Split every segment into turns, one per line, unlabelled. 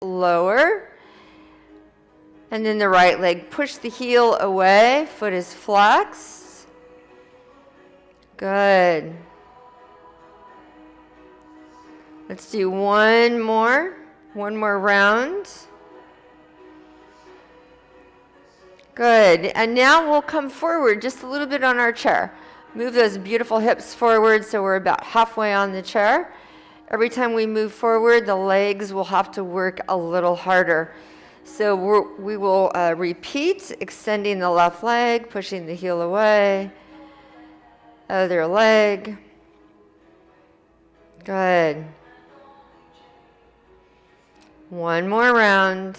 lower. And then the right leg, push the heel away, foot is flexed. Good. Let's do one more round. Good, and now we'll come forward just a little bit on our chair. Move those beautiful hips forward so we're about halfway on the chair. Every time we move forward, the legs will have to work a little harder. So we will repeat, extending the left leg, pushing the heel away, other leg. Good. One more round.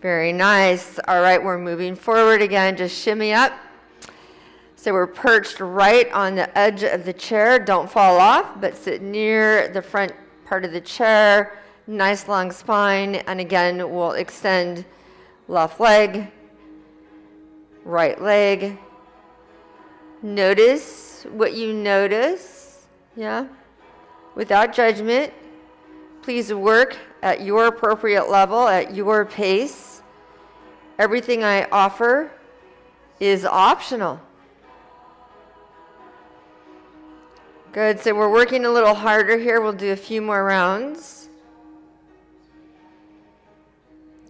Very nice. All right, we're moving forward again. Just shimmy up. So we're perched right on the edge of the chair. Don't fall off, but sit near the front part of the chair. Nice long spine. And again, we'll extend left leg, right leg. Notice what you notice. Yeah. Without judgment. Please work at your appropriate level, at your pace. Everything I offer is optional. Good, so we're working a little harder here. We'll do a few more rounds.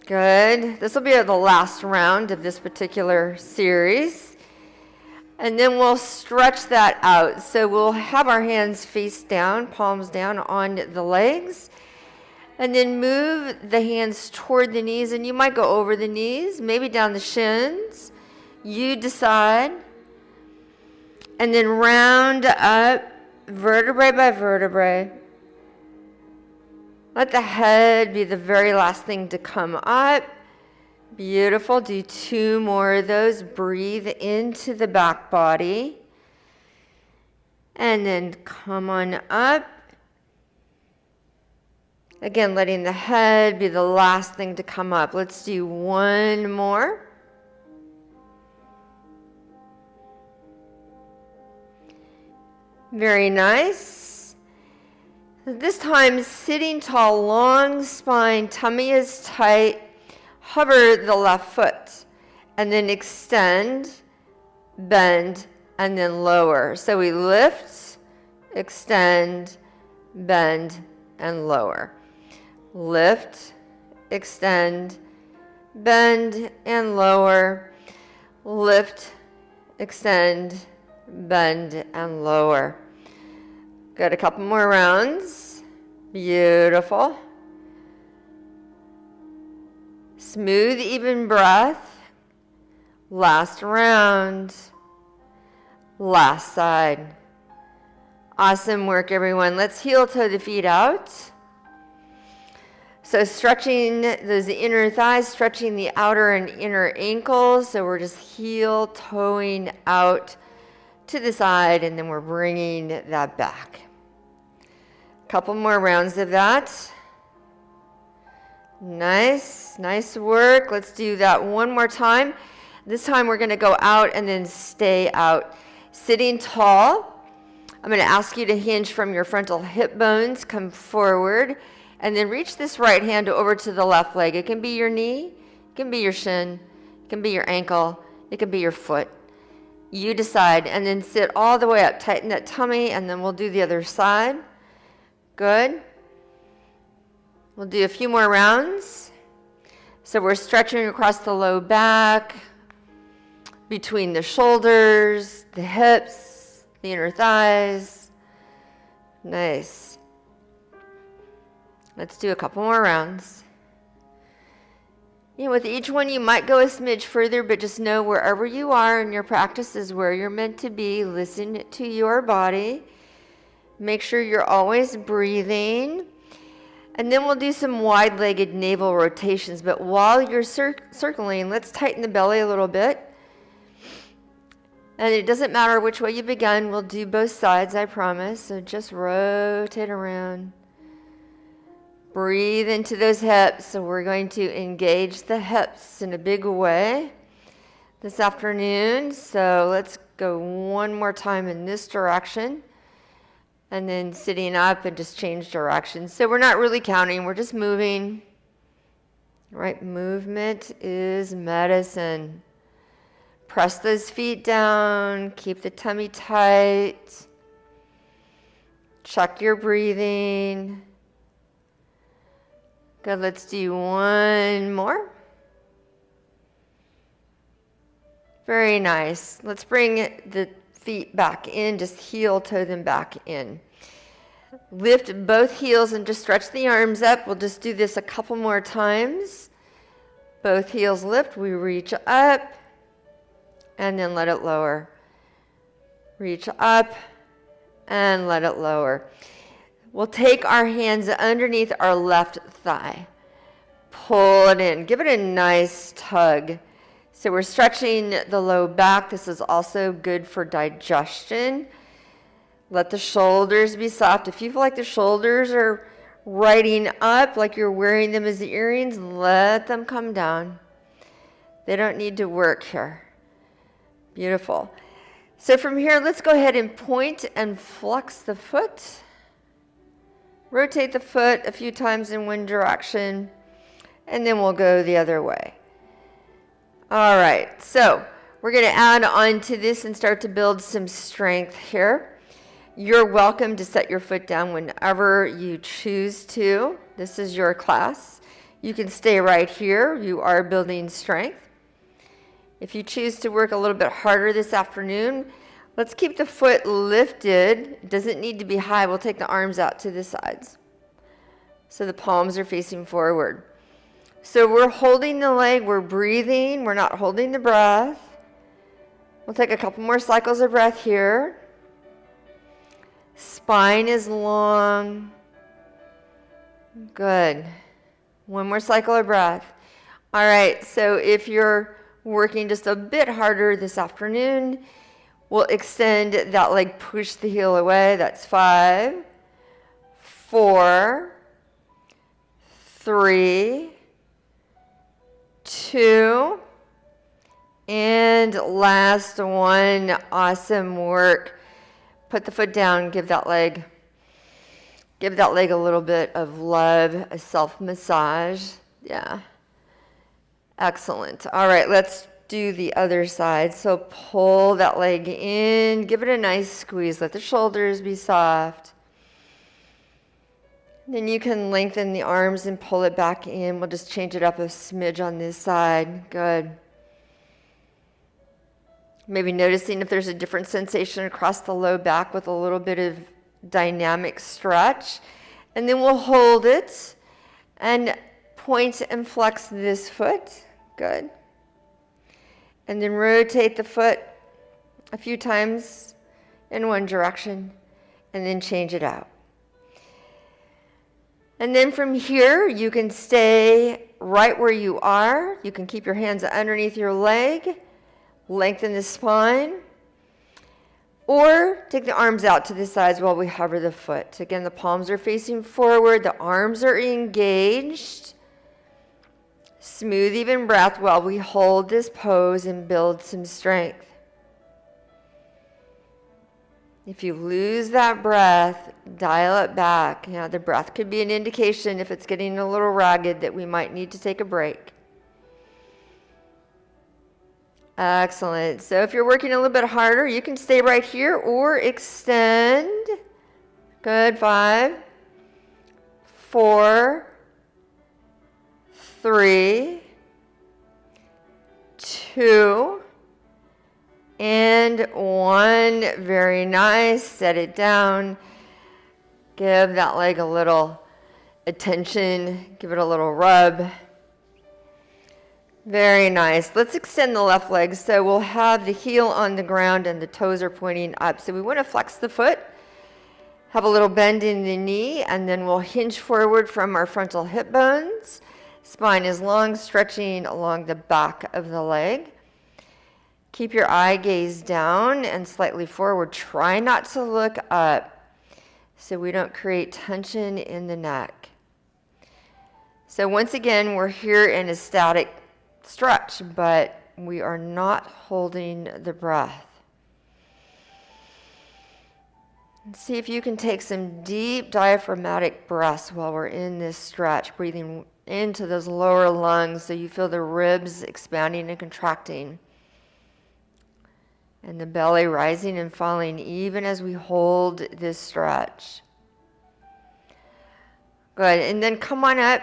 Good. This will be the last round of this particular series. And then we'll stretch that out. So we'll have our hands face down, palms down on the legs. And then move the hands toward the knees. And you might go over the knees, maybe down the shins. You decide. And then round up vertebrae by vertebrae. Let the head be the very last thing to come up. Beautiful. Do 2 more of those. Breathe into the back body. And then come on up. Again, letting the head be the last thing to come up. Let's do one more. Very nice. This time, sitting tall, long spine, tummy is tight. Hover the left foot and then extend, bend, and then lower. So we lift, extend, bend, and lower. Lift, extend, bend, and lower. Lift, extend, bend, and lower. Got a couple more rounds. Beautiful. Smooth, even breath. Last round. Last side. Awesome work, everyone. Let's heel toe the feet out. So stretching those inner thighs, stretching the outer and inner ankles. So we're just heel toeing out to the side, and then we're bringing that back. Couple more rounds of that. Nice work. Let's do that one more time. This time we're going to go out and then stay out. Sitting tall. I'm going to ask you to hinge from your frontal hip bones, come forward, and then reach this right hand over to the left leg. It can be your knee, it can be your shin, it can be your ankle, it can be your foot. You decide, and then sit all the way up. Tighten that tummy, and then we'll do the other side. Good. We'll do a few more rounds. So we're stretching across the low back, between the shoulders, the hips, the inner thighs. Nice. Let's do a couple more rounds. With each one you might go a smidge further, but just know wherever you are in your practice is where you're meant to be. Listen to your body. Make sure you're always breathing. And then we'll do some wide-legged navel rotations. But while you're circling, let's tighten the belly a little bit. And it doesn't matter which way you begin. We'll do both sides, I promise. So just rotate around. Breathe into those hips. So we're going to engage the hips in a big way this afternoon. So let's go one more time in this direction. And then sitting up and just change direction. So we're not really counting, we're just moving. Right, movement is medicine. Press those feet down, keep the tummy tight. Check your breathing. Good, let's do one more. Very nice. Let's bring the feet back in, just heel toe them back in. Lift both heels and just stretch the arms up. We'll just do this a couple more times. Both heels lift, we reach up and then let it lower. Reach up and let it lower. We'll take our hands underneath our left thigh. Pull it in, give it a nice tug. So we're stretching the low back. This is also good for digestion. Let the shoulders be soft. If you feel like the shoulders are riding up, like you're wearing them as the earrings, let them come down. They don't need to work here. Beautiful. So from here, let's go ahead and point and flex the foot. Rotate the foot a few times in one direction, and then we'll go the other way. All right, so we're going to add on to this and start to build some strength here. You're welcome to set your foot down whenever you choose to. This is your class. You can stay right here. You are building strength. If you choose to work a little bit harder this afternoon, let's keep the foot lifted. It doesn't need to be high. We'll take the arms out to the sides so the palms are facing forward. So we're holding the leg, we're breathing, we're not holding the breath. We'll take a couple more cycles of breath here. Spine is long. Good. One more cycle of breath. All right, so if you're working just a bit harder this afternoon, we'll extend that leg, push the heel away. That's 5, 4, 3, 2, and last one. Awesome work. Put the foot down, give that leg a little bit of love, a self-massage. Yeah. Excellent. All right, let's do the other side. So pull that leg in, give it a nice squeeze, let the shoulders be soft. Then you can lengthen the arms and pull it back in. We'll just change it up a smidge on this side. Good. Maybe noticing if there's a different sensation across the low back with a little bit of dynamic stretch. And then we'll hold it and point and flex this foot. Good. And then rotate the foot a few times in one direction and then change it out. And then from here, you can stay right where you are. You can keep your hands underneath your leg, lengthen the spine, or take the arms out to the sides while we hover the foot. Again, the palms are facing forward, the arms are engaged. Smooth, even breath while we hold this pose and build some strength. If you lose that breath, dial it back. Yeah, the breath could be an indication if it's getting a little ragged that we might need to take a break. Excellent. So if you're working a little bit harder, you can stay right here or extend. Good. 5, 4, 3, 2, and 1. Very nice. Set it down. Give that leg a little attention. Give it a little rub. Very nice. Let's extend the left leg. So we'll have the heel on the ground and the toes are pointing up. So we want to flex the foot, have a little bend in the knee, and then we'll hinge forward from our frontal hip bones. Spine is long, stretching along the back of the leg. Keep your eye gaze down and slightly forward. Try not to look up so we don't create tension in the neck. So once again, we're here in a static stretch, but we are not holding the breath. And see if you can take some deep diaphragmatic breaths while we're in this stretch, breathing into those lower lungs so you feel the ribs expanding and contracting. And the belly rising and falling even as we hold this stretch. Good. And then come on up.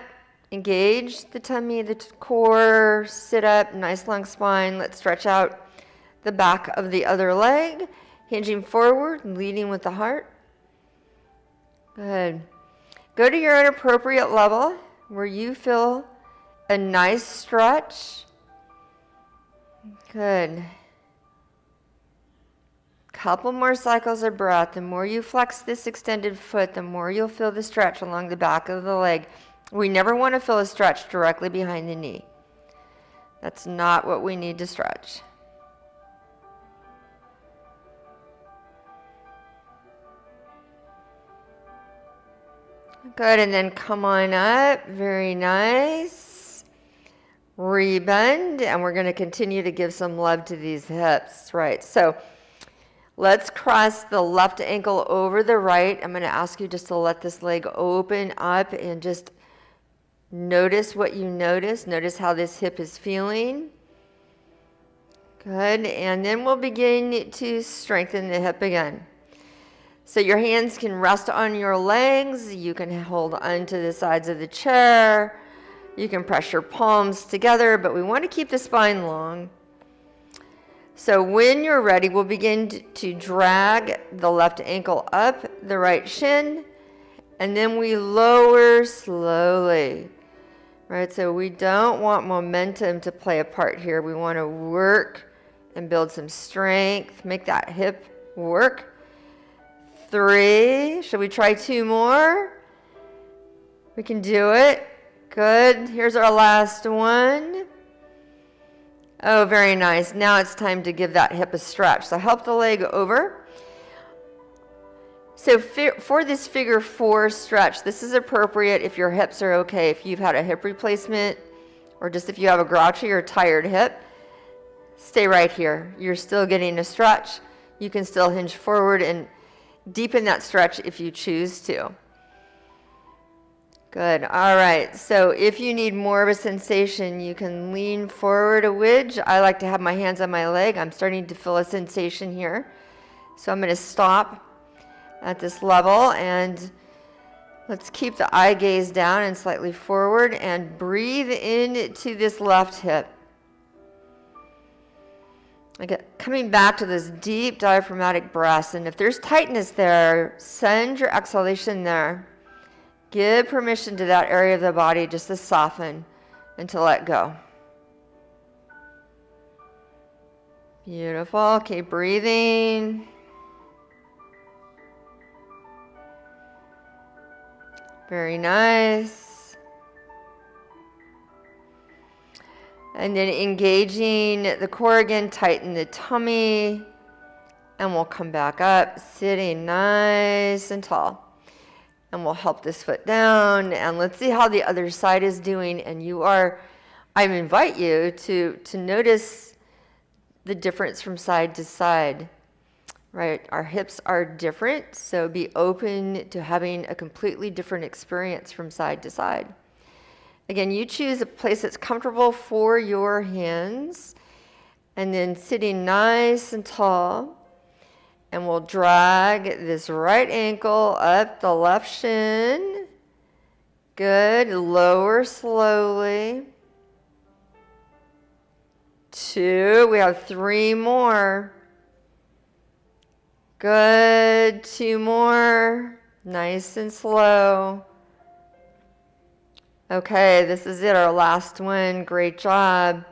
Engage the tummy, the core, sit up, nice long spine. Let's stretch out the back of the other leg, hinging forward and leading with the heart. Good. Go to your own appropriate level where you feel a nice stretch. Good. Couple more cycles of breath. The more you flex this extended foot, the more you'll feel the stretch along the back of the leg. We never want to feel a stretch directly behind the knee. That's not what we need to stretch. Good, and then come on up. Very nice. Rebend, and we're going to continue to give some love to these hips. Right, so let's cross the left ankle over the right. I'm going to ask you just to let this leg open up and just notice what you notice. Notice how this hip is feeling. Good. And then we'll begin to strengthen the hip again. So your hands can rest on your legs. You can hold onto the sides of the chair. You can press your palms together, but we want to keep the spine long. So when you're ready, we'll begin to drag the left ankle up the right shin, and then we lower slowly. Right, so we don't want momentum to play a part here. We want to work and build some strength, make that hip work. 3, should we try 2 more? We can do it. Good, here's our last one. Oh, very nice. Now it's time to give that hip a stretch. So help the leg over. So for this figure 4 stretch, this is appropriate if your hips are okay. If you've had a hip replacement or just if you have a grouchy or tired hip, stay right here. You're still getting a stretch. You can still hinge forward and deepen that stretch if you choose to. Good. All right. So if you need more of a sensation, you can lean forward a widge. I like to have my hands on my leg. I'm starting to feel a sensation here. So I'm going to stop at this level, and let's keep the eye gaze down and slightly forward and breathe into this left hip. Again, coming back to those deep diaphragmatic breaths, and if there's tightness there, send your exhalation there. Give permission to that area of the body just to soften and to let go. Beautiful. Keep breathing. Very nice. And then engaging the core again, tighten the tummy, and we'll come back up, sitting nice and tall. And we'll help this foot down, and let's see how the other side is doing. And I invite you to notice the difference from side to side. Right, our hips are different, so be open to having a completely different experience from side to side. Again, you choose a place that's comfortable for your hands, and then sitting nice and tall, and we'll drag this right ankle up the left shin. Good, lower slowly. 2, we have 3 more. Good, 2 more, nice and slow. Okay, this is it, our last one, great job.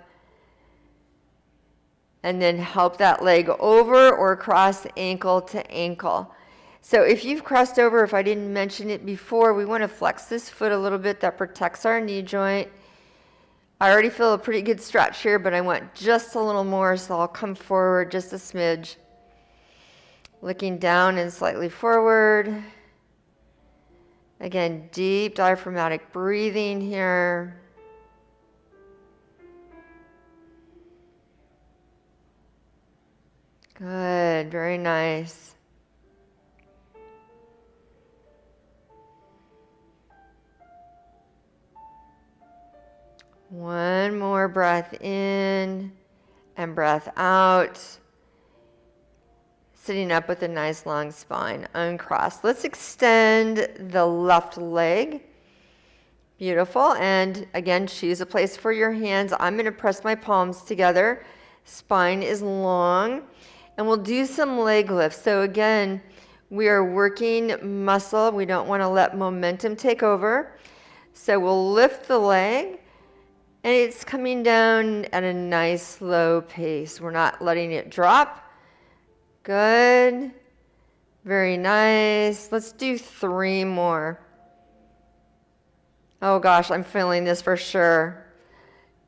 And then help that leg over or cross ankle to ankle. So if you've crossed over, if I didn't mention it before, we want to flex this foot a little bit. That protects our knee joint. I already feel a pretty good stretch here, but I want just a little more, so I'll come forward just a smidge. Looking down and slightly forward. Again, deep diaphragmatic breathing here. Good, very nice. One more breath in and breath out. Sitting up with a nice long spine, uncrossed. Let's extend the left leg. Beautiful. And again, choose a place for your hands. I'm going to press my palms together. Spine is long. And we'll do some leg lifts. So again, we are working muscle. We don't want to let momentum take over. So we'll lift the leg. And it's coming down at a nice slow pace. We're not letting it drop. Good. Very nice. Let's do 3 more. Oh gosh, I'm feeling this for sure.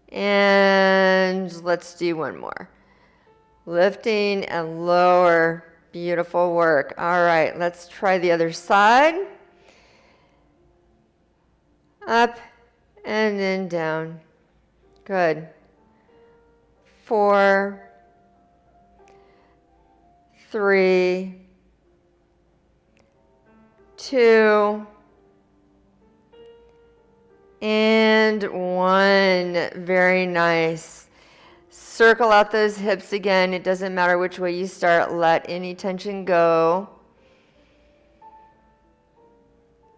And let's do 1 more. Lifting and lower. Beautiful work. All right, let's try the other side. Up and then down. Good. 4, 3, 2, and 1. Very nice. Circle out those hips again. It doesn't matter which way you start. Let any tension go.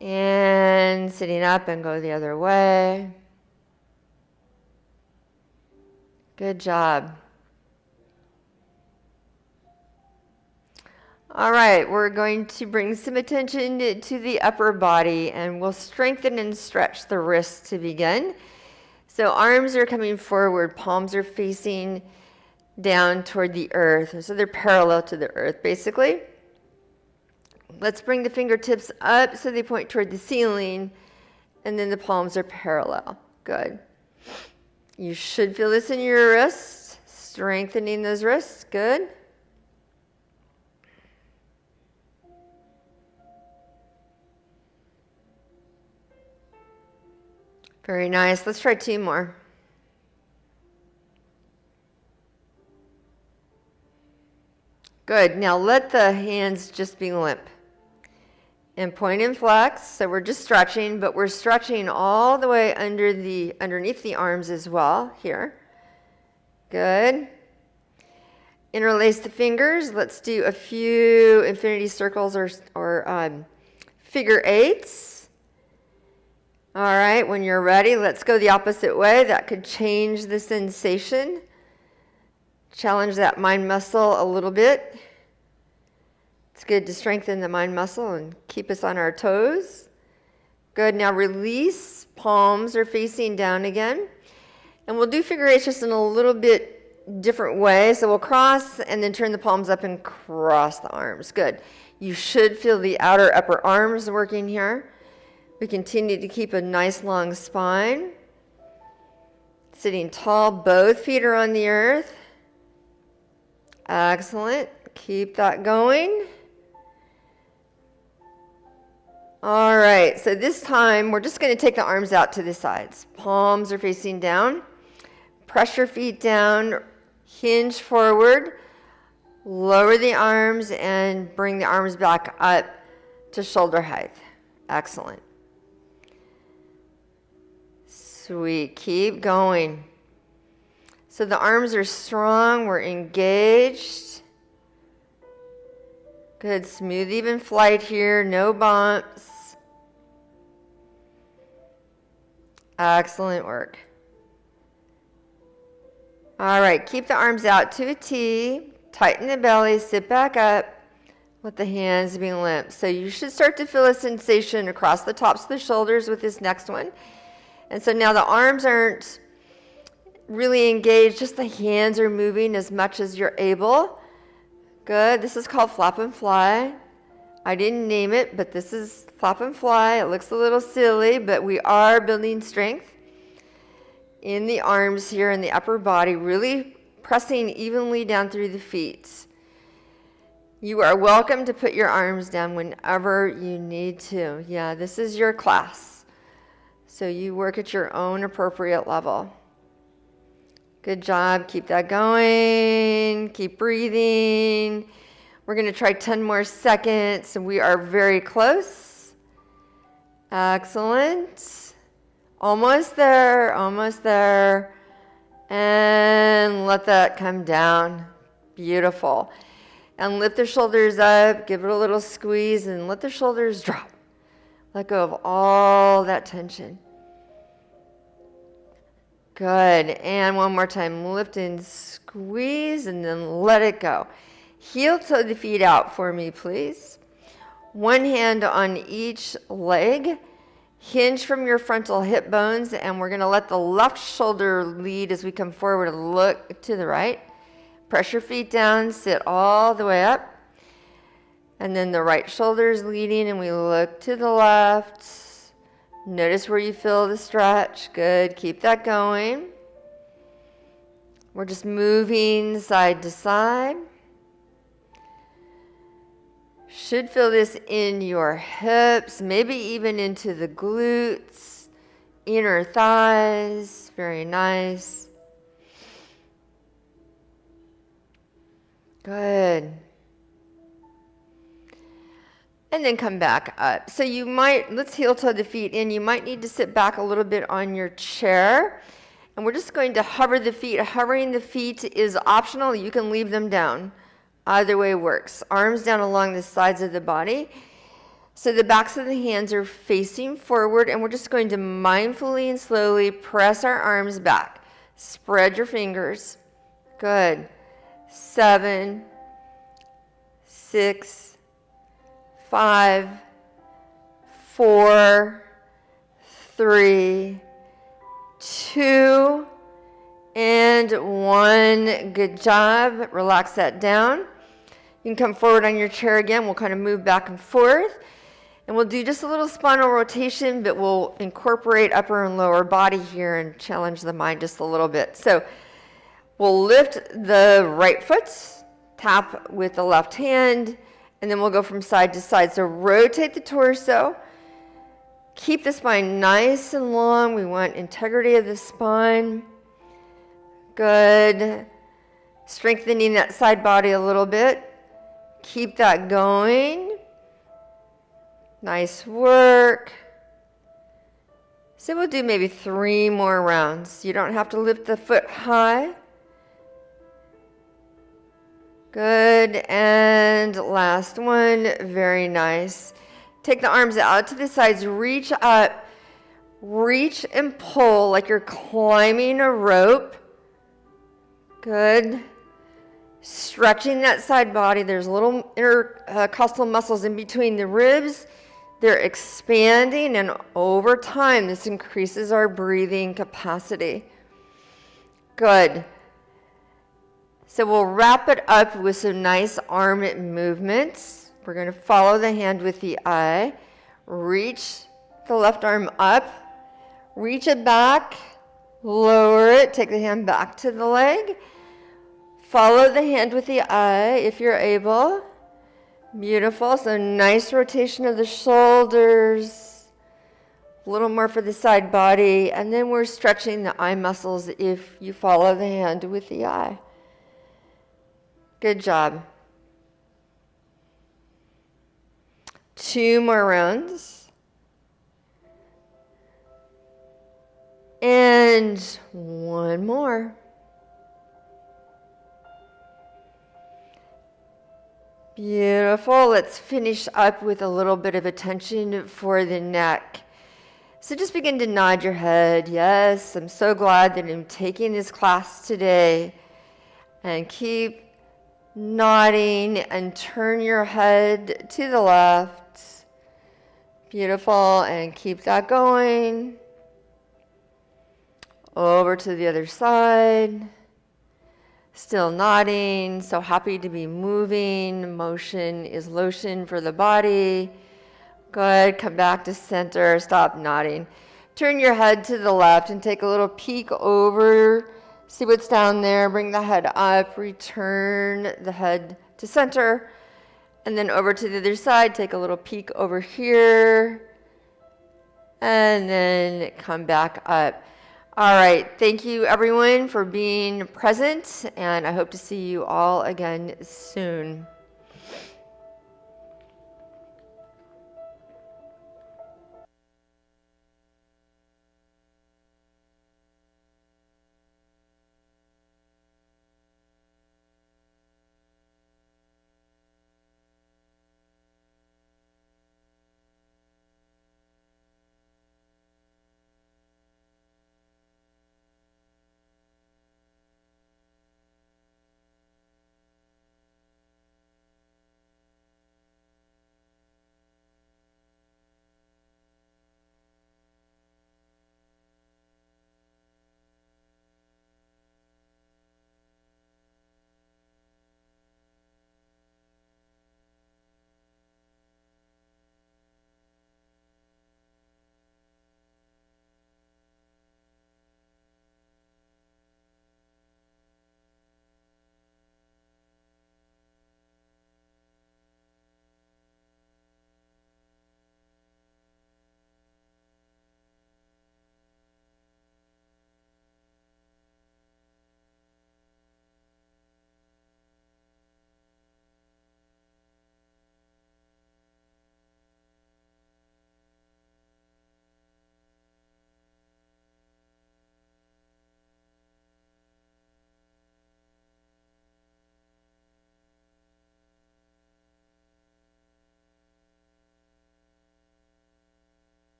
And sitting up and go the other way. Good job. All right, we're going to bring some attention to the upper body, and we'll strengthen and stretch the wrists to begin. So arms are coming forward, palms are facing down toward the earth. So they're parallel to the earth, basically. Let's bring the fingertips up so they point toward the ceiling, and then the palms are parallel. Good. You should feel this in your wrists, strengthening those wrists. Good. Very nice. Let's try 2 more. Good. Now let the hands just be limp. And point and flex. So we're just stretching, but we're stretching all the way underneath the arms as well here. Good. Interlace the fingers. Let's do a few infinity circles or figure 8s. All right, when you're ready, let's go the opposite way. That could change the sensation. Challenge that mind muscle a little bit. It's good to strengthen the mind muscle and keep us on our toes. Good, now release. Palms are facing down again. And we'll do figure 8 just in a little bit different way. So we'll cross and then turn the palms up and cross the arms. Good. You should feel the outer upper arms working here. We continue to keep a nice long spine. Sitting tall, both feet are on the earth. Excellent. Keep that going. All right, so this time we're just going to take the arms out to the sides. Palms are facing down. Press your feet down. Hinge forward. Lower the arms and bring the arms back up to shoulder height. Excellent. Sweet. Keep going. So the arms are strong. We're engaged. Good. Smooth, even flight here. No bumps. Excellent work. All right. Keep the arms out to a T. Tighten the belly. Sit back up. Let the hands be limp. So you should start to feel a sensation across the tops of the shoulders with this next one. And so now the arms aren't really engaged, just the hands are moving as much as you're able. Good. This is called flap and fly. I didn't name it, but this is flap and fly. It looks a little silly, but we are building strength in the arms here in the upper body, really pressing evenly down through the feet. You are welcome to put your arms down whenever you need to. Yeah, this is your class. So you work at your own appropriate level. Good job. Keep that going. Keep breathing. We're going to try 10 more seconds. And we are very close. Excellent. Almost there, almost there. And let that come down. Beautiful. And lift the shoulders up, give it a little squeeze, and let the shoulders drop. Let go of all that tension. Good. And one more time. Lift and squeeze, and then let it go. Heel toe the feet out for me, please. One hand on each leg. Hinge from your frontal hip bones, and we're going to let the left shoulder lead as we come forward and look to the right. Press your feet down, sit all the way up. And then the right shoulder is leading, and we look to the left. Notice where you feel the stretch. Good. Keep that going. We're just moving side to side. Should feel this in your hips, maybe even into the glutes, inner thighs. Very nice. Good. And then come back up. So you might, let's heel toe the feet in. You might need to sit back a little bit on your chair. And we're just going to hover the feet. Hovering the feet is optional. You can leave them down. Either way works. Arms down along the sides of the body. So the backs of the hands are facing forward, and we're just going to mindfully and slowly press our arms back. Spread your fingers. Good. 7, 6, 5, 4, 3, 2, and 1. Good job. Relax that down. You can come forward on your chair again. We'll kind of move back and forth. And we'll do just a little spinal rotation, but we'll incorporate upper and lower body here and challenge the mind just a little bit. So we'll lift the right foot, tap with the left hand, and then we'll go from side to side. So rotate the torso. Keep the spine nice and long. We want integrity of the spine. Good. Strengthening that side body a little bit. Keep that going. Nice work. So we'll do maybe 3 more rounds. You don't have to lift the foot high. Good. And last one. Very nice. Take the arms out to the sides. Reach up. Reach and pull like you're climbing a rope. Good. Stretching that side body. There's little intercostal muscles in between the ribs. They're expanding, and over time, this increases our breathing capacity. Good. So we'll wrap it up with some nice arm movements. We're going to follow the hand with the eye. Reach the left arm up. Reach it back. Lower it. Take the hand back to the leg. Follow the hand with the eye if you're able. Beautiful. So nice rotation of the shoulders. A little more for the side body. And then we're stretching the eye muscles if you follow the hand with the eye. Good job. 2 more rounds. And 1 more. Beautiful. Let's finish up with a little bit of attention for the neck. So just begin to nod your head. Yes, I'm so glad that I'm taking this class today. And keep nodding and turn your head to the left. Beautiful. And keep that going. Over to the other side. Still nodding, so happy to be moving. Motion is lotion for the body. Good, come back to center, stop nodding. Turn your head to the left and take a little peek over. See what's down there, bring the head up, return the head to center. And then over to the other side, take a little peek over here. And then come back up. All right, thank you everyone for being present, and I hope to see you all again soon.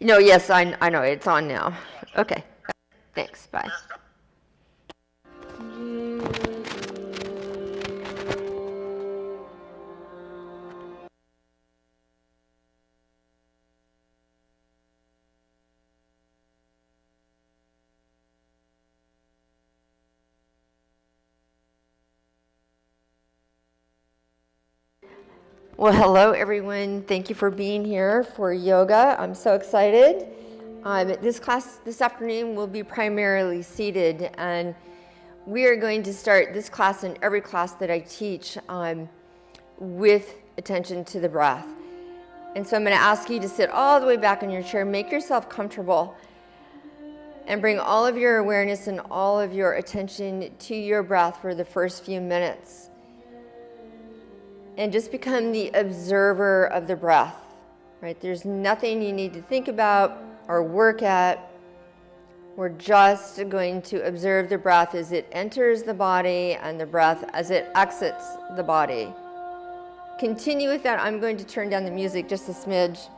No, yes, I know. It's on now. Okay. Thanks. Bye. Well, hello, everyone. Thank you for being here for yoga. I'm so excited. This class this afternoon will be primarily seated, and we are going to start this class and every class that I teach with attention to the breath. And so I'm going to ask you to sit all the way back in your chair, make yourself comfortable, and bring all of your awareness and all of your attention to your breath for the first few minutes. And just become the observer of the breath, right? There's nothing you need to think about or work at. We're just going to observe the breath as it enters the body and the breath as it exits the body. Continue with that. I'm going to turn down the music just a smidge.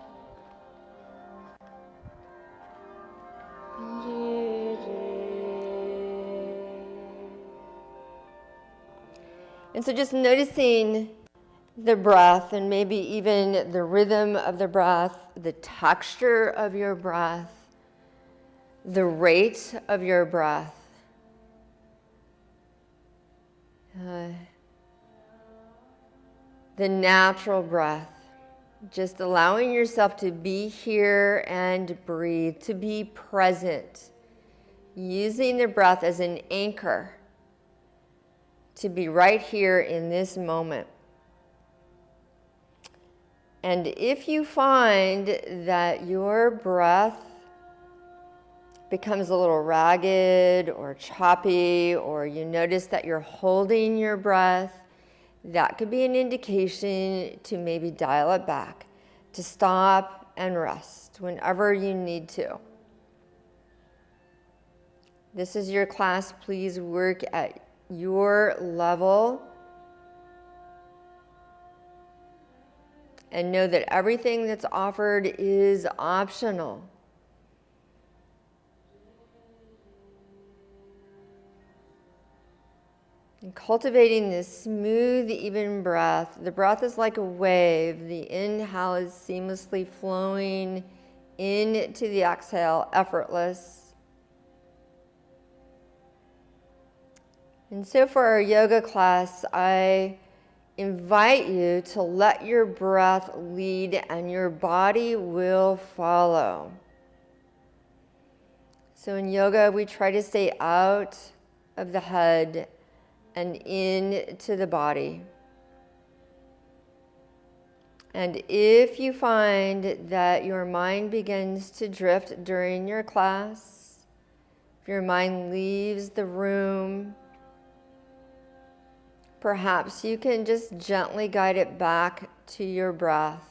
And so just noticing the breath and maybe even the rhythm of the breath, the texture of your breath, the rate of your breath. The natural breath. Just allowing yourself to be here and breathe, to be present. Using the breath as an anchor to be right here in this moment. And if you find that your breath becomes a little ragged or choppy, or you notice that you're holding your breath, that could be an indication to maybe dial it back, to stop and rest whenever you need to. This is your class. Please work at your level. And know that everything that's offered is optional. And cultivating this smooth, even breath. The breath is like a wave. The inhale is seamlessly flowing into the exhale, effortless. And so for our yoga class, I invite you to let your breath lead and your body will follow. So in yoga, we try to stay out of the head and into the body. And if you find that your mind begins to drift during your class, if your mind leaves the room, perhaps you can just gently guide it back to your breath.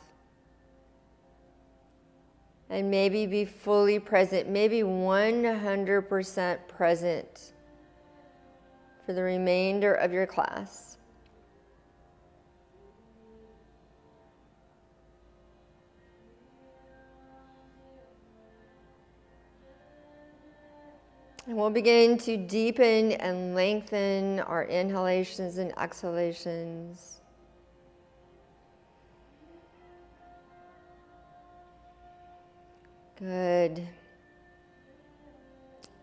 And maybe be fully present, maybe 100% present for the remainder of your class. And we'll begin to deepen and lengthen our inhalations and exhalations. Good.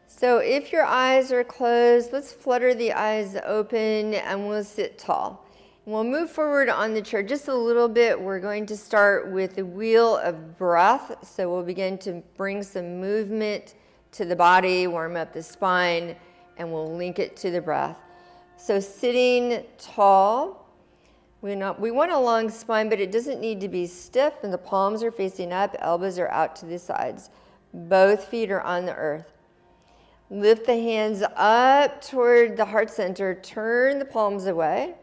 So if your eyes are closed, let's flutter the eyes open and we'll sit tall. And we'll move forward on the chair just a little bit. We're going to start with the wheel of breath. So we'll begin to bring some movement to the body, warm up the spine, and we'll link it to the breath. So sitting tall, we want a long spine, but it doesn't need to be stiff, and the palms are facing up, elbows are out to the sides. Both feet are on the earth. Lift the hands up toward the heart center, turn the palms away.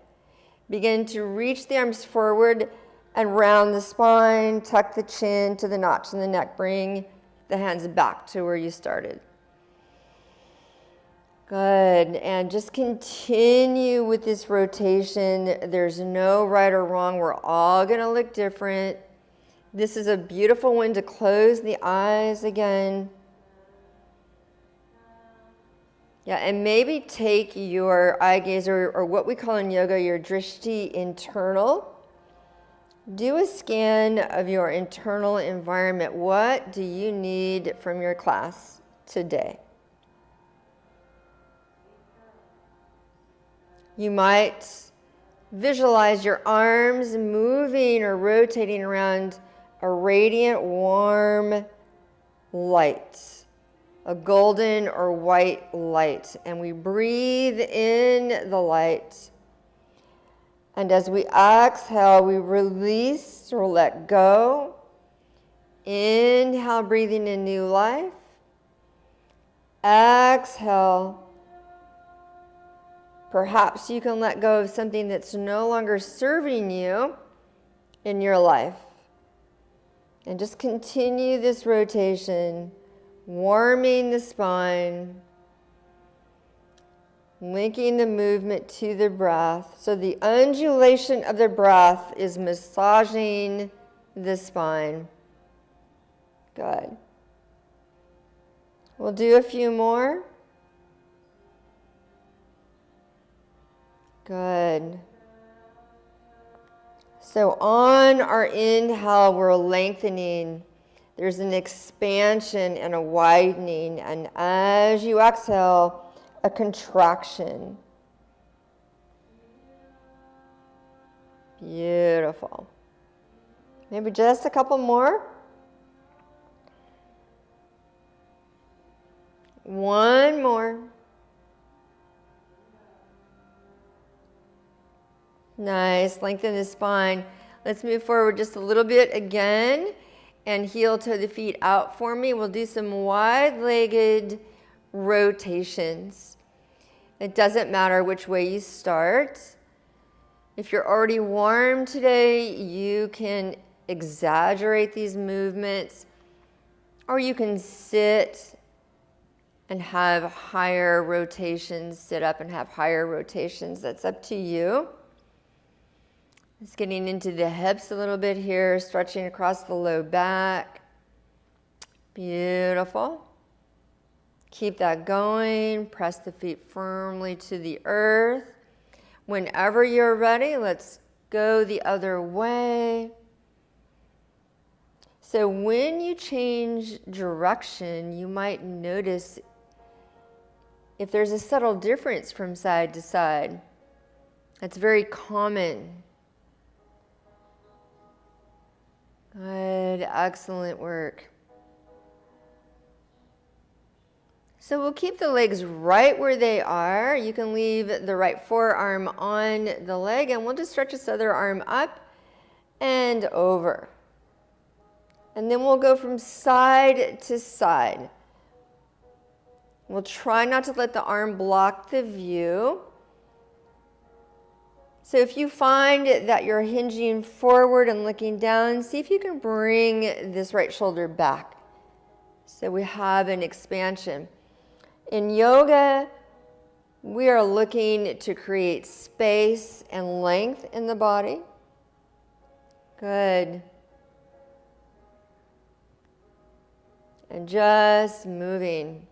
Begin to reach the arms forward and round the spine, tuck the chin to the notch in the neck, bring the hands back to where you started. Good, and just continue with this rotation. There's no right or wrong. We're all gonna look different. This is a beautiful one to close the eyes again. Yeah, and maybe take your eye gaze, or what we call in yoga, your drishti internal. Do a scan of your internal environment. What do you need from your class today? You might visualize your arms moving or rotating around a radiant, warm light, a golden or white light. And we breathe in the light. And as we exhale, we release or let go. Inhale, breathing in new life. Exhale. Perhaps you can let go of something that's no longer serving you in your life. And just continue this rotation, warming the spine, linking the movement to the breath. So the undulation of the breath is massaging the spine. Good. We'll do a few more. Good. So on our inhale, we're lengthening. There's an expansion and a widening. And as you exhale, a contraction. Beautiful. Maybe just a couple more. One more. Nice. Lengthen the spine. Let's move forward just a little bit again and heel toe the feet out for me. We'll do some wide-legged rotations. It doesn't matter which way you start. If you're already warm today, you can exaggerate these movements, or you can sit and have higher rotations, sit up and have higher rotations. That's up to you. Just getting into the hips a little bit here, stretching across the low back. Beautiful. Keep that going. Press the feet firmly to the earth. Whenever you're ready, let's go the other way. So when you change direction, you might notice if there's a subtle difference from side to side. That's very common. Good, excellent work. So we'll keep the legs right where they are. You can leave the right forearm on the leg, and we'll just stretch this other arm up and over. And then we'll go from side to side. We'll try not to let the arm block the view. So if you find that you're hinging forward and looking down, see if you can bring this right shoulder back. So we have an expansion. In yoga, we are looking to create space and length in the body. Good. And just moving.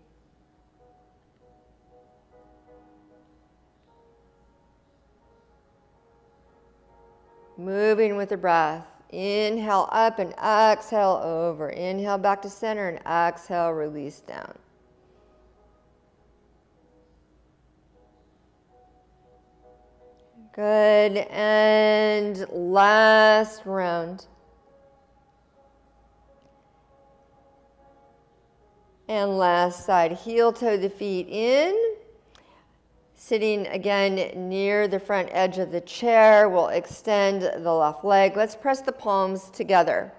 Moving with the breath. Inhale up and exhale over. Inhale back to center and exhale, release down. Good. And last round. And last side. Heel toe the feet in. Sitting again near the front edge of the chair, we'll extend the left leg. Let's press the palms together.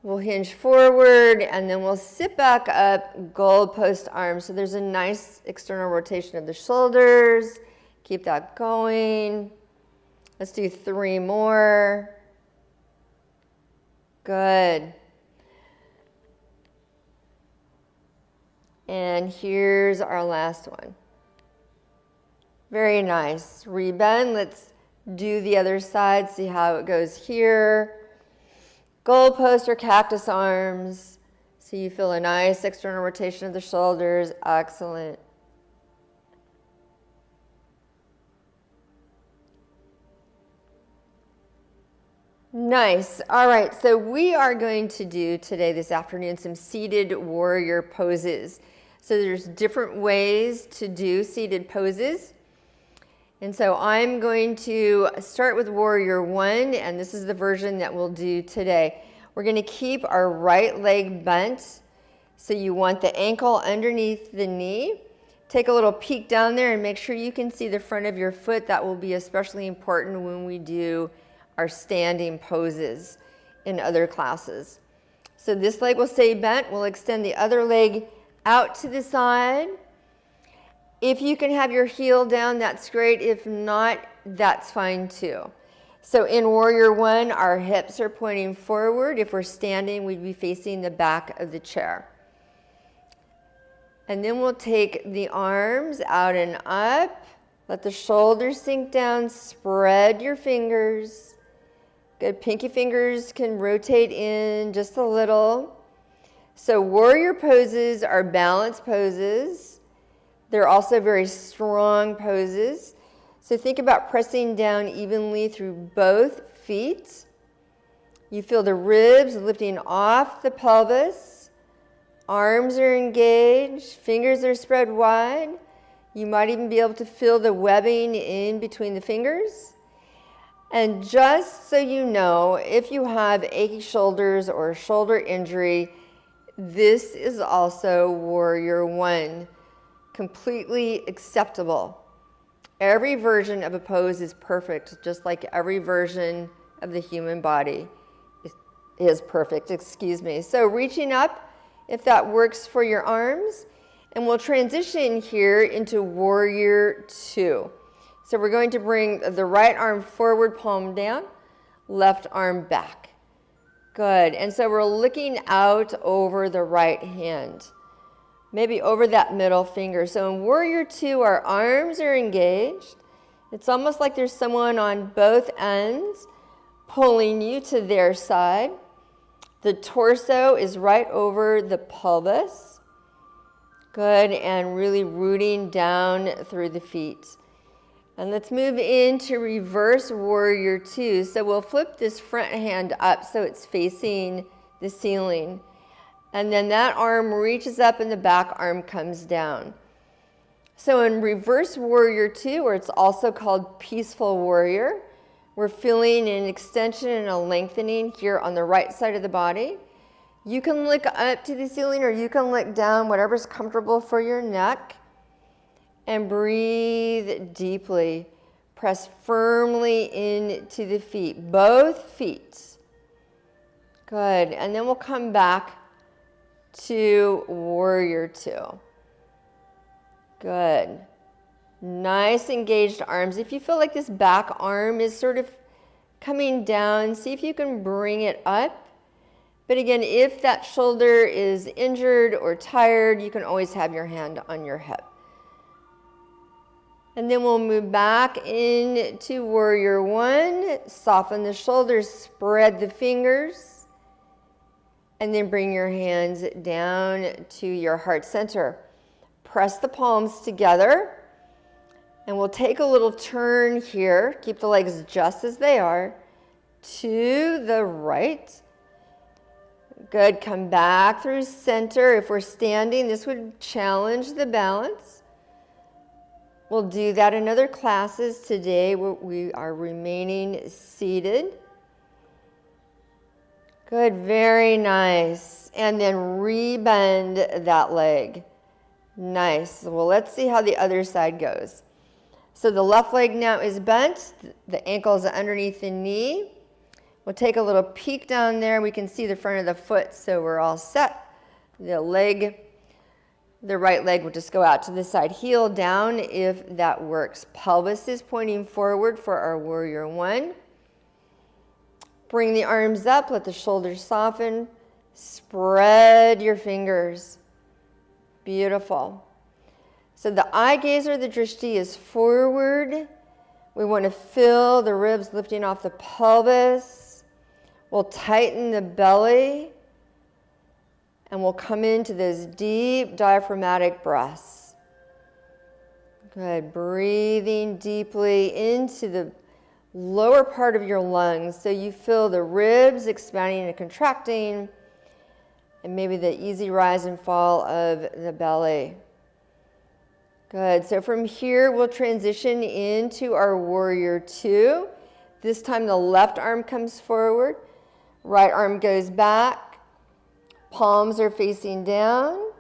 We'll hinge forward and then we'll sit back up, goalpost arms. So there's a nice external rotation of the shoulders. Keep that going. Let's do 3 more. Good. And here's our last one. Very nice. Rebend. Let's do the other side. See how it goes here. goalpost or cactus arms. So you feel a nice external rotation of the shoulders. Excellent. Nice. All right, so we are going to do today, this afternoon, some seated warrior poses. So there's different ways to do seated poses. And so I'm going to start with warrior one, and this is the version that we'll do today. We're going to keep our right leg bent. So you want the ankle underneath the knee. Take a little peek down there and make sure you can see the front of your foot. That will be especially important when we do our standing poses in other classes. So this leg will stay bent. We'll extend the other leg out to the side. If you can have your heel down, that's great. If not, that's fine too. So in warrior one, our hips are pointing forward. If we're standing, we'd be facing the back of the chair. And then we'll take the arms out and up. Let the shoulders sink down. Spread your fingers. Good. Pinky fingers can rotate in just a little. So warrior poses are balance poses. They're also very strong poses. So think about pressing down evenly through both feet. You feel the ribs lifting off the pelvis. Arms are engaged. Fingers are spread wide. You might even be able to feel the webbing in between the fingers. And just so you know, if you have achy shoulders or shoulder injury, this is also warrior one. Completely acceptable. Every version of a pose is perfect, just like every version of the human body is perfect, excuse me. So reaching up, if that works for your arms, and we'll transition here into warrior two. So we're going to bring the right arm forward, palm down, left arm back. Good. And so we're looking out over the right hand, maybe over that middle finger. So in warrior two, our arms are engaged. It's almost like there's someone on both ends pulling you to their side. The torso is right over the pelvis. Good. And really rooting down through the feet. And let's move into reverse warrior two. So we'll flip this front hand up so it's facing the ceiling. And then that arm reaches up and the back arm comes down. So in reverse warrior two, or it's also called peaceful warrior, we're feeling an extension and a lengthening here on the right side of the body. You can look up to the ceiling or you can look down, whatever's comfortable for your neck. And breathe deeply. Press firmly into the feet, both feet. Good. And then we'll come back to warrior two. Good. Nice engaged arms. If you feel like this back arm is sort of coming down, see if you can bring it up. But again, if that shoulder is injured or tired, you can always have your hand on your hip. And then we'll move back into warrior one. Soften the shoulders, spread the fingers. And then bring your hands down to your heart center. Press the palms together. And we'll take a little turn here. Keep the legs just as they are. To the right. Good. Come back through center. If we're standing, this would challenge the balance. We'll do that in other classes. Today we are remaining seated. Good, very nice. And then rebend that leg. Nice. Well, let's see how the other side goes. So the left leg now is bent. The ankle is underneath the knee. We'll take a little peek down there. We can see the front of the foot, so we're all set. The right leg will just go out to the side, heel down if that works. Pelvis is pointing forward for our warrior one. Bring the arms up, let the shoulders soften. Spread your fingers. Beautiful. So the eye gaze or the drishti is forward. We want to feel the ribs lifting off the pelvis. We'll tighten the belly and we'll come into those deep diaphragmatic breaths. Good. Breathing deeply into the lower part of your lungs so you feel the ribs expanding and contracting, and maybe the easy rise and fall of the belly. Good. So from here, we'll transition into our warrior two. This time the left arm comes forward, right arm goes back, palms are facing down.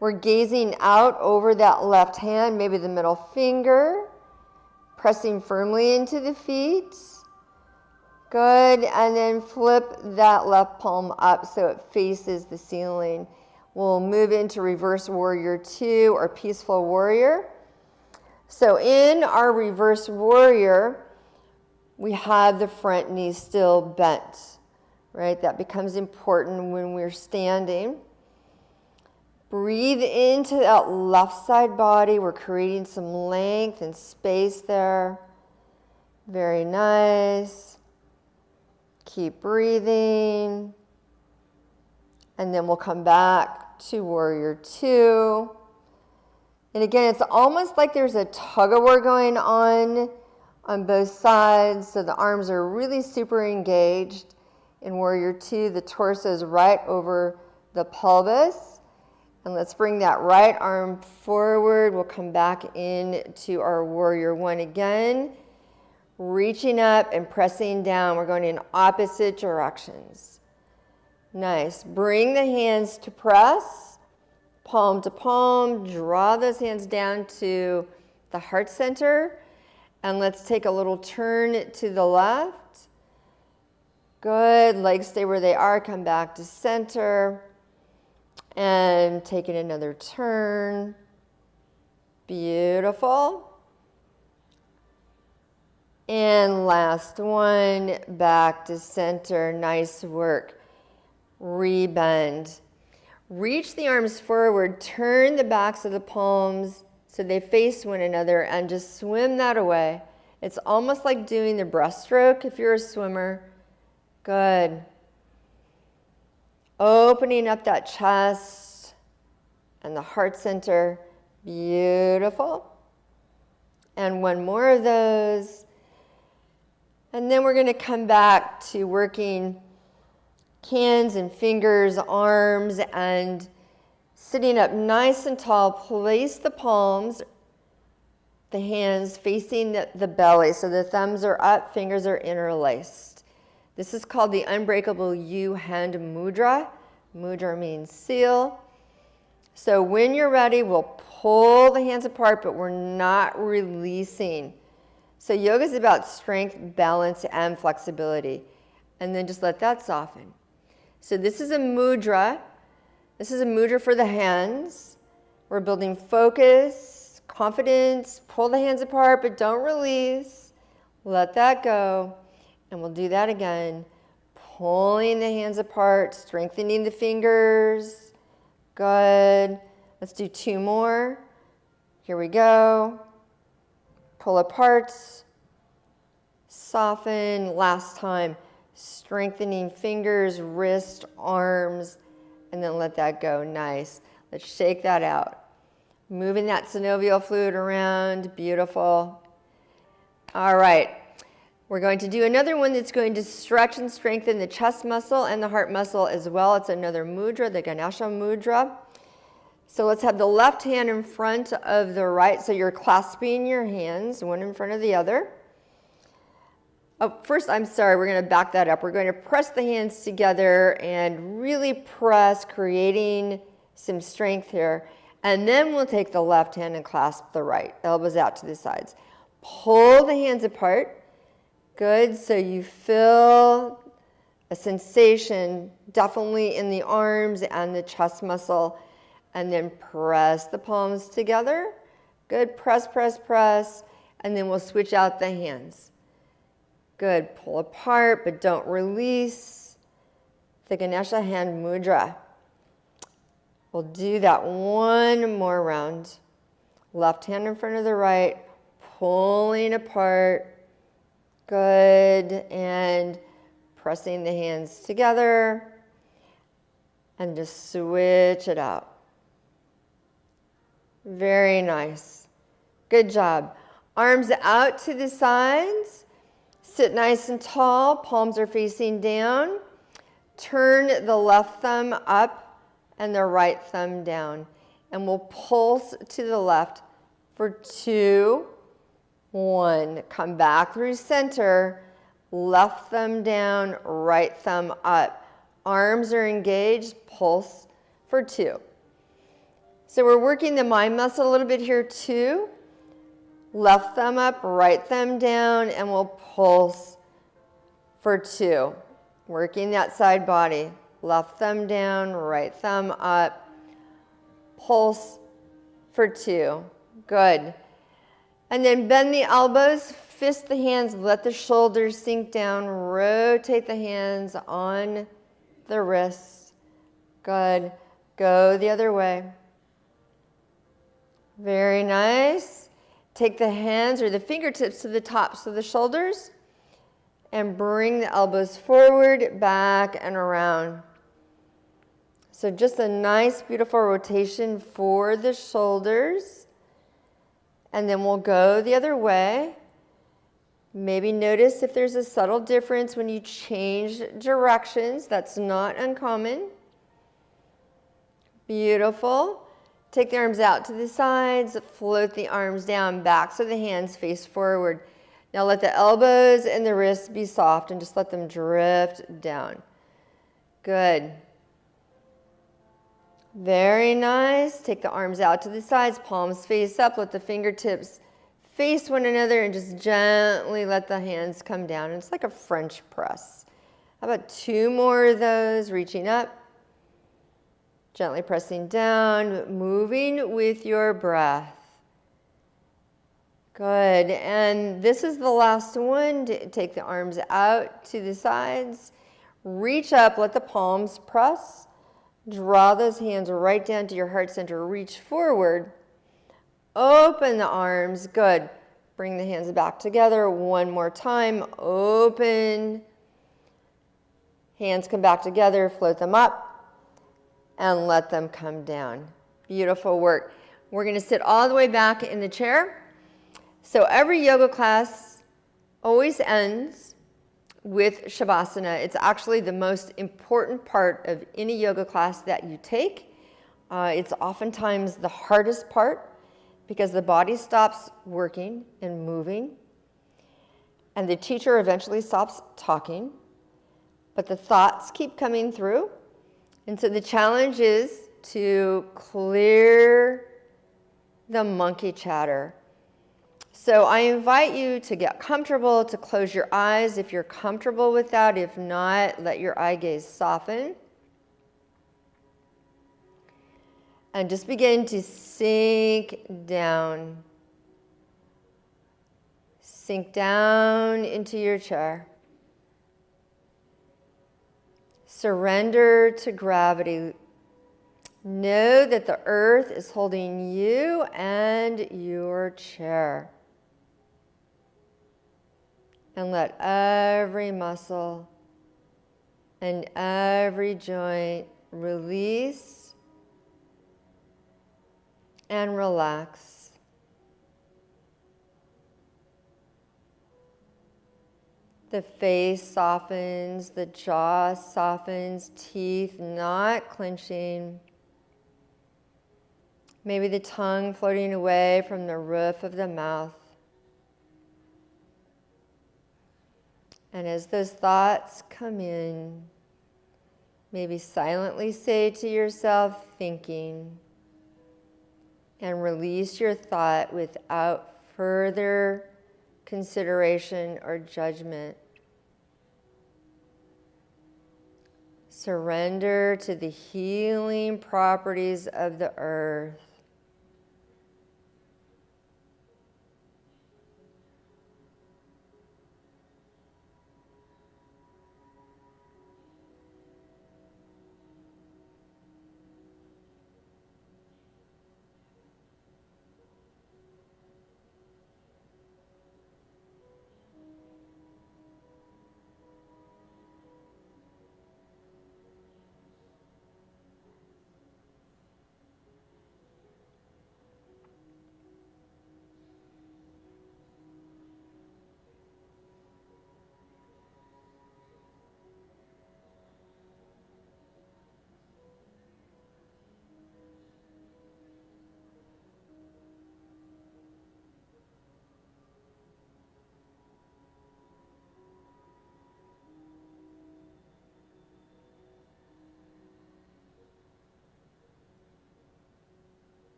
We're gazing out over that left hand, maybe the middle finger, pressing firmly into the feet. Good, and then flip that left palm up so it faces the ceiling. We'll move into reverse warrior two or peaceful warrior. So in our reverse warrior, we have the front knee still bent, right? That becomes important when we're standing. Breathe into that left side body. We're creating some length and space there. Very nice. Keep breathing. And then we'll come back to warrior two. And again, it's almost like there's a tug of war going on both sides. So the arms are really super engaged. In warrior two, the torso is right over the pelvis. And let's bring that right arm forward. We'll come back into our warrior one again. Reaching up and pressing down. We're going in opposite directions. Nice. Bring the hands to press. Palm to palm. Draw those hands down to the heart center. And let's take a little turn to the left. Good. Legs stay where they are. Come back to center. And taking another turn. Beautiful. And last one, back to center. Nice work. Rebend. Reach the arms forward. Turn the backs of the palms so they face one another and just swim that away. It's almost like doing the breaststroke if you're a swimmer. Good. Opening up that chest and the heart center. Beautiful. And one more of those. And then we're going to come back to working hands and fingers, arms, and sitting up nice and tall. Place the palms, the hands facing the belly. So the thumbs are up, fingers are interlaced. This is called the Unbreakable U Hand Mudra. Mudra means seal. So when you're ready, we'll pull the hands apart, but we're not releasing. So yoga is about strength, balance, and flexibility. And then just let that soften. So this is a mudra. This is a mudra for the hands. We're building focus, confidence. Pull the hands apart, but don't release. Let that go. And we'll do that again. Pulling the hands apart, strengthening the fingers. Good. Let's do two more. Here we go. Pull apart. Soften. Last time. Strengthening fingers, wrist, arms, and then let that go. Nice. Let's shake that out. Moving that synovial fluid around. Beautiful. All right. We're going to do another one that's going to stretch and strengthen the chest muscle and the heart muscle as well. It's another mudra, the Ganesha mudra. So let's have the left hand in front of the right. So you're clasping your hands, one in front of the other. Oh, first, I'm sorry, we're going to back that up. We're going to press the hands together and really press, creating some strength here. And then we'll take the left hand and clasp the right, elbows out to the sides. Pull the hands apart. Good, so you feel a sensation definitely in the arms and the chest muscle. And then press the palms together. Good, press, press, press. And then we'll switch out the hands. Good, pull apart, but don't release. The Ganesha hand mudra. We'll do that one more round. Left hand in front of the right, pulling apart. Good, and pressing the hands together, and just switch it out. Very nice. Good job. Arms out to the sides. Sit nice and tall. Palms are facing down. Turn the left thumb up and the right thumb down. And we'll pulse to the left for 2, 1. Come back through center. Left thumb down, right thumb up. Arms are engaged. Pulse for 2. So we're working the mind muscle a little bit here too. Left thumb up, right thumb down, and we'll pulse for 2. Working that side body. Left thumb down, right thumb up. Pulse for 2. Good. And then bend the elbows, fist the hands, let the shoulders sink down. Rotate the hands on the wrists. Good. Go the other way. Very nice. Take the hands or the fingertips to the tops of the shoulders and bring the elbows forward, back, and around. So just a nice, beautiful rotation for the shoulders. And then we'll go the other way. Maybe notice if there's a subtle difference when you change directions. That's not uncommon. Beautiful. Take the arms out to the sides, float the arms down, back so the hands face forward. Now let the elbows and the wrists be soft and just let them drift down. Good. Very nice. Take the arms out to the sides, palms face up, let the fingertips face one another and just gently let the hands come down. It's like a French press. How about 2 more of those, reaching up. Gently pressing down, moving with your breath. Good. And this is the last one. Take the arms out to the sides. Reach up, let the palms press. Draw those hands right down to your heart center. Reach forward. Open the arms. Good. Bring the hands back together. One more time. Open. Hands come back together. Float them up. And let them come down. Beautiful work. We're going to sit all the way back in the chair. So every yoga class always ends with Shavasana. It's actually the most important part of any yoga class that you take. It's oftentimes the hardest part because the body stops working and moving, and the teacher eventually stops talking, but the thoughts keep coming through. And so the challenge is to clear the monkey chatter. So I invite you to get comfortable, to close your eyes if you're comfortable with that. If not, let your eye gaze soften. And just begin to sink down. Sink down into your chair. Surrender to gravity. Know that the earth is holding you and your chair. And let every muscle and every joint release and relax. The face softens, the jaw softens, teeth not clenching. Maybe the tongue floating away from the roof of the mouth. And as those thoughts come in, maybe silently say to yourself, thinking, and release your thought without further consideration or judgment. Surrender to the healing properties of the earth.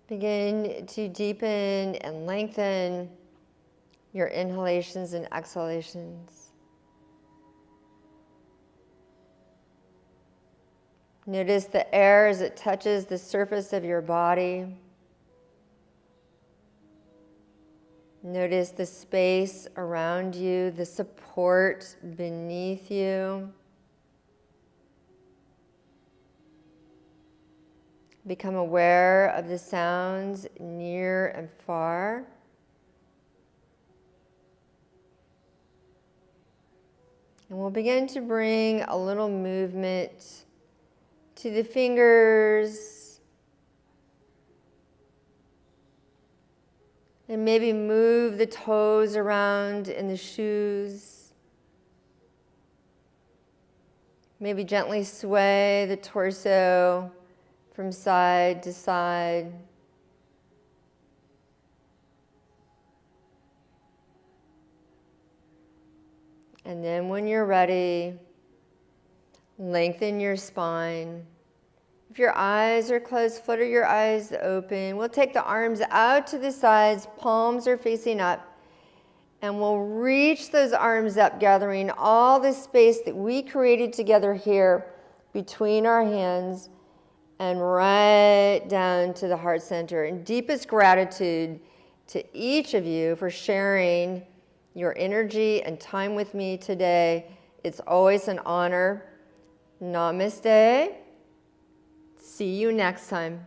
Begin to deepen and lengthen your inhalations and exhalations. Notice the air as it touches the surface of your body. Notice the space around you, the support beneath you. Become aware of the sounds near and far. And we'll begin to bring a little movement to the fingers. And maybe move the toes around in the shoes. Maybe gently sway the torso from side to side. And then when you're ready, lengthen your spine. If your eyes are closed, flutter your eyes open. We'll take the arms out to the sides, palms are facing up. And we'll reach those arms up, gathering all the space that we created together here between our hands and right down to the heart center. And deepest gratitude to each of you for sharing your energy and time with me today. It's always an honor. Namaste. See you next time.